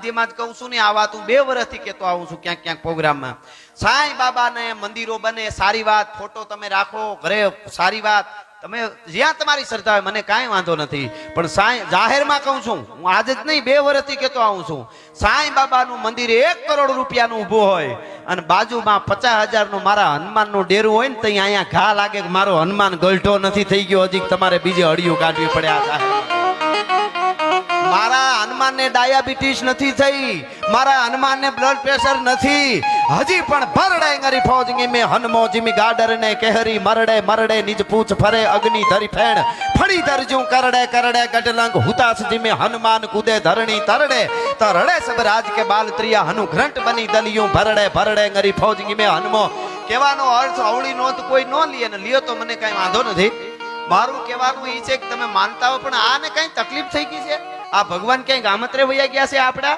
માધ્યમાં જ કહું છું ને, આ વાત હું 2 વર્ષથી કહેતો આવું છું ક્યાંક ક્યાંક પ્રોગ્રામમાં. સાંઈ બાબાને મંદિરો બને, સારી વાત, ફોટો તમે રાખો ઘરે, સારી વાત, તમે જ્યાં તમારી શ્રદ્ધા હોય, મને કાંઈ વાંધો નથી. પણ સાંઈ જાહેરમાં કહું છું, હું આજે જ નહીં 2 વર્ષથી કહેતો આવું છું, સાંઈ બાબાનું મંદિર 1 કરોડ રૂપિયાનું ઊભું હોય અને બાજુમાં 50,000નું મારા હનુમાનનું ડેરું હોય ને, તો અહીંયા ઘા લાગે કે મારો હનુમાન ગલઢો નથી થઈ ગયો, હજી તમારે બીજે અડિયું કાઢવી પડે. આ જાહેરમાં મારા હનુમાનને ડાયાબિટીસ નથી થઈ, મારા હનુમાનને બ્લડ પ્રેશર નથી, હજી પણ ભરડે ngરી ફૌજંગી મે હનમો જીમી ગાડર ને કહેરી મરડે મરડે નિજ પૂછ ફરે અગ્નિ ધરી ફેણ ફડી દરજું કરડે કરડે ગઢલંગ હુતાસ જીમે હનુમાન કુદે ધરણી તરડે તરડે સબ રાજ કે બાલ ત્રિયા હનુ ઘ્રંટ બની દલિયું ભરડે ભરડે ngરી ફૌજંગી મે હનમો. કહેવાનો અર્થ અવળી નોંધ કોઈ ન લે ને લ્યો તો મને કઈ વાંધો નથી. મારું કહેવાનું એ છે કે તમે માનતા હો, પણ આને કઈ તકલીફ થઈ ગઈ છે? આ ભગવાન ક્યાંય ગામત્રે વયા ગયા છે આપડા?